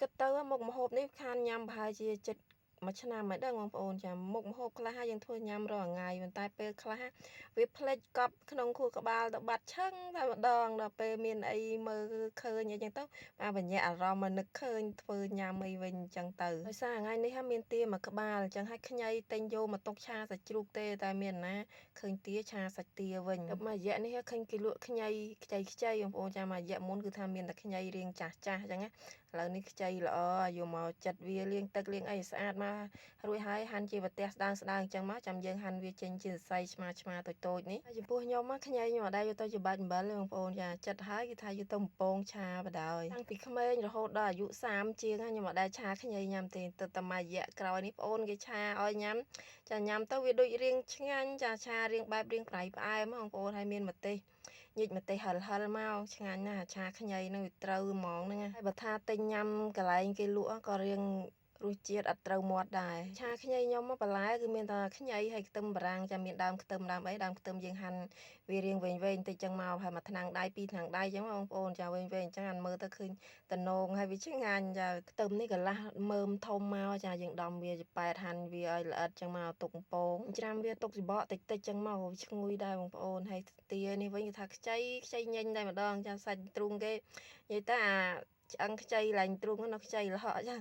គិតទៅមុខម្ហូបនេះខានញ៉ាំប្រហែលជាជិតមួយឆ្នាំហើយដែរបងប្អូនចាមុខម្ហូបខ្លះយើងធ្វើញ៉ាំរាល់ថ្ងៃប៉ុន្តែពេលខ្លះវាភ្លេចកប់ក្នុងខួរក្បាលទៅបាត់ឈឹងតែម្ដងដល់ពេលមានអីមើលឃើញអីចឹងទៅបានបញ្ញាក់អារម្មណ៍មកនឹកឃើញធ្វើញ៉ាំអីវិញអញ្ចឹងទៅដោយសារថ្ងៃនេះមានទាមួយក្បាលអញ្ចឹងឲ្យខ្ញីទិញយកមកទុកឆាសាច់ជ្រូកទេតែមានណាឃើញទាឆាសាច់ទាវិញទៅមួយរយៈនេះឃើញគេលក់ខ្ញីខ្ចីបងប្អូនចាមួយរយៈមុនគឺថាមានតែខ្ញីរៀងចាស់ចាស់អញ្ចឹងណាឥឡូវនេះខ្ចីល្អយកមកចិតវាលាងទឹកលាងអីស្អាតមករួចហើយហាន់ជាប្រទេសស្ដើងអញ្ចឹងមកចាំយើងហាន់វាចេញជាសរសៃឆ្មាតូចតូចនេះហើយចំពោះខ្ញុំខ្ញីខ្ញុំអត់ដែរយកទៅជាបាច់អំបិលទេបងប្អូនចាចិតហើយគឺថាយកទៅបំពងឆាបដ ாய் តាំងពីក្មេងរហូតដល់អាយុ30ជាងខ្ញុំអត់ដែរឆាខ្ញីញ៉ាំទេទៅតែមួយរយៈក្រោយនេះប្អូនគេឆាឲ្យញ៉ាំចាញ៉ាំទៅវាដូចរៀងឆ្ងាញ់ចាឆារៀងបែបរៀងប្រៃផ្អែមបងប្អូនហើយមានម្ទេសញិចម្ទេសហិលមកឆ្ងាញ់ណាស់ឆាខ្ញីហ្នឹងវាត្រូវហ្មងហ្នឹងហើយបើថាទិញញ៉ាំកន្លែងគេលក់ក៏រៀងរសជាតិអត់ត្រូវមាត់ដែរឆាខ្ញីខ្ញុំបន្លែគឺមានតែខ្ញីហើយខ្ទឹមបារាំងចាំមានដើមខ្ទឹមដើមអីដើមខ្ទឹមយើងហាន់វារៀងវែងបន្តិចចឹងមកហើយមួយថ្នាំងដៃពីរថ្នាំងដៃចឹងបងប្អូនចាវែងអញ្ចឹងអានមើលទៅឃើញតំណងហើយវាឆ្ងាញ់ចាខ្ទឹមនេះកន្លះមើមធំមកចាយើងដំវាជាប៉ែតហាន់វាឲ្យល្អិតចឹងមកទុកកំពងច្រាំវាទុកច្បកតិចចឹងមកឈ្ងុយដែរបងប្អូនហើយទានេះវិញគឺថាខ្ចីញញតែម្ដងចាសាច់ទ្រូងគេនិយាយទៅអាឆ្អឹងខ្ចីឡើងទ្រូងនោះខ្ចីលហកចា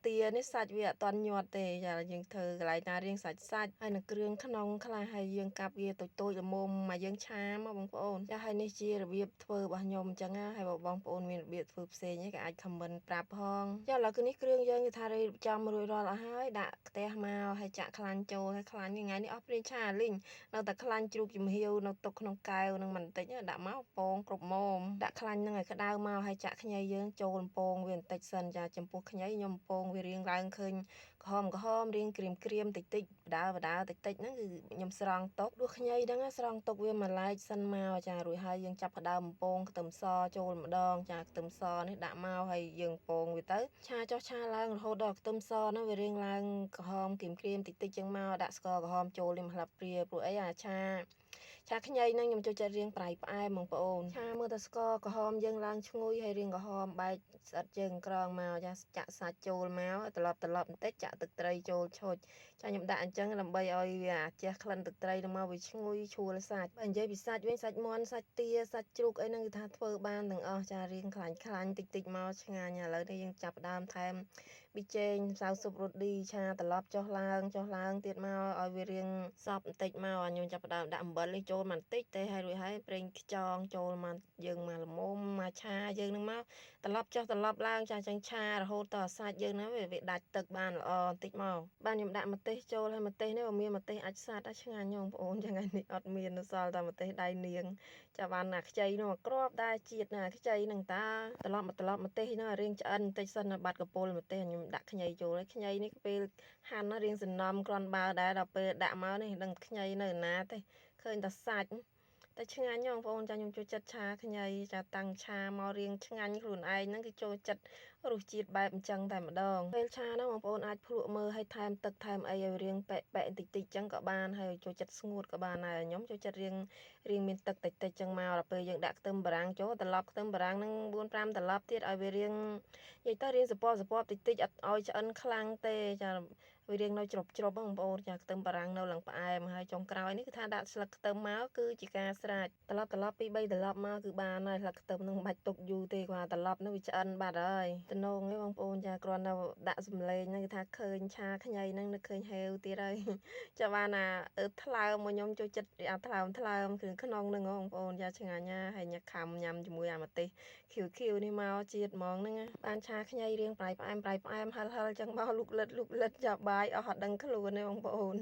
ទានេះសាច់វាអត់តន់ញាត់ទេចាយើងធ្វើកន្លែងណារៀងសាច់ហើយនឹងគ្រឿងក្នុងខ្លះហើយយើងកាប់វាតូចល្មមមកយើងឆាមកបងប្អូនចាហើយនេះជារបៀបធ្វើរបស់ខ្ញុំអញ្ចឹងហើយបើបងប្អូនមានរបៀបធ្វើផ្សេងក៏អាចខមមិនប្រាប់ផងចាឥឡូវគឺនេះគ្រឿងយើងគឺថារៀបចំរួចរាល់អស់ហើយដាក់ខ្ទះមកហើយចាក់ខ្លាញ់ចូលហើយខ្លាញ់ថ្ងៃនេះអស់ព្រាងឆាលីងនៅតែខ្លាញ់ជ្រូកចំហៀវនៅទុកក្នុងកែវនឹងបន្តិចដាក់មកពងគ្រប់ម៉ោមដាក់ខ្លាញ់នឹងឲ្យក្តៅមកហើយចាក់ខ្ញីយើងចូលពងវាបន្តិចសិនចាចំពោះខ្ញីខ្ញុំពងវារៀងឡើងឃើញក្រហមរៀងក្រៀមតិចបដាតិចហ្នឹងគឺខ្ញុំស្រង់ទុកដួសខ្ញីហ្នឹងស្រង់ទុកវាមួយឡែកសិនមកចារួចហើយយើងចាប់ផ្ដើមពងខ្ទឹមសចូលម្ដងចាខ្ទឹមសនេះដាក់មកហើយយើងពងវាទៅឆាចុះឆាឡើងរហូតដល់ខ្ទឹមសហ្នឹងវារៀងឡើងក្រហមក្រៀមតិចចឹងមកដាក់ស្ករក្រហមចូលនេះម្លឹបព្រាព្រោះអីអាឆាខ្ញីហ្នឹងខ្ញុំចូលចិត្តរៀងប្រៃផ្អែមបងប្អូនឆាមើលតែស្ករក្រហមយើងឡើងឈ្ងុយហើយរៀងក្រហមបែកស្អិតជើងក្រងមកចាចាក់សាច់ចូលមកត្រឡប់បន្តិចចាក់ទឹកត្រីចូលឆូចចាខ្ញុំដាក់អញ្ចឹងដើម្បីឲ្យវាជះក្លិនទឹកត្រីទៅមកវាឈ្ងុយឈួលសាច់បើនិយាយពីសាច់វិញសាច់មាន់សាច់ទាសាច់ជ្រូកអីហ្នឹងគឺថាធ្វើបានទាំងអស់ចារៀងខ្លាញ់តិចមកឆ្ងាញ់ឥឡូវនេះយើងចាប់ផ្ដើមថែមប៊ីចេងម្សៅស៊ុបរ៉ូឌីឆាត្រឡប់ចុះឡើងទៀតមកឲ្យវារៀងសប់បន្តិចមកខ្ញុំចាប់ផ្ដើមដាក់អំបិលនេះចូលបន្តិចទេហើយរួចហើយប្រេងខ្យងចូលមកយើងមកល្មមមកឆាយើងនឹងមកត្រឡប់ចុះត្រឡប់ឡើងចាចឹងឆារហូតដល់សាច់យើងហ្នឹងវាដាច់ទឹកបានល្អបន្តិចមកបានខ្ញុំដាក់ម្ទេសចូលហើយម្ទេសនេះបើមានម្ទេសអាចសាត់ឆ្ងាញ់បងប្អូនចឹងនេះអត់មានសល់តែម្ទេសដៃនាងចាបានណាខ្ចីនោះមកគ្រាប់ដែរជាតិណាខ្ចីហ្នឹងតាត្រឡប់ម្ទេសហ្នឹងរៀងឆ្អិនបន្តិចសិនបាត់កពុលម្ទេសខ្ញុំដាក់ខ្ញីចូលហើយខ្ញីនេះពេលហាន់រៀងសំណំគ្រាន់បើដែរដល់ពេលដាក់មកនេះដឹងខ្ញីនៅណាទេឃើញតែសាច់តែឆ្ងាញ់បងប្អូនចាខ្ញុំចូលចិត្តឆាខ្ញីចាតាំងឆាមករៀងឆ្ងាញ់ខ្លួនឯងហ្នឹងគឺចូលចិត្តរសជាតិបែបអញ្ចឹងតែម្ដងពេលឆាហ្នឹងបងប្អូនអាចភ្លក់មើលឲ្យថែមទឹកថែមអីឲ្យរៀងប៉ែបន្តិចចឹងក៏បានហើយចូលចិត្តស្ងួតក៏បានដែរខ្ញុំចូលចិត្តរៀងមានទឹកតិចចឹងមកដល់ពេលយើងដាក់ខ្ទឹមបារាំងចូលត្រឡប់ខ្ទឹមបារាំងហ្នឹង4 5ត្រឡប់ទៀតឲ្យវារៀងនិយាយទៅរៀងសពតិចអត់ឲ្យឆ្អិនខ្លាំងទេចាវារៀងនៅជ្រប់បងប្អូនចាខ្ទឹមបារាំងនៅឡើងផ្អែមហើយចុងក្រោយនេះគឺថាដាក់ស្លឹកខ្ទឹមមកគឺជាការស្រេចត្រឡប់2 3ត្រឡប់មកគឺបានហើយស្លឹកខ្ទឹមនឹងមិនបាច់ទុកយូរទេគាត់ត្រឡប់នោះវាឆ្អិនបាត់ហើយតំណងឯងបងប្អូនចាគ្រាន់តែដាក់សំឡេងហ្នឹងគឺថាឃើញឆាខ្ញីហ្នឹងនឹកឃើញហេវទៀតហើយចាបានណាថ្លើមមកខ្ញុំចូលចិត្តអាថ្លើមគឺក្នុងហ្នឹងបងប្អូនចាឆ្ងាញ់ណាស់ហើយញ៉ាំខំញ៉ាំជាមួយអាម្ទេសខៀវនេះមកជាតិហ្មងហ្នឹងបានឆាខ្ញីរៀងប្រៃផ្អែមហិលចឹងមកលុកលិតចាបាយអស់អត់ដឹងខ្លួនទេបងប្អូន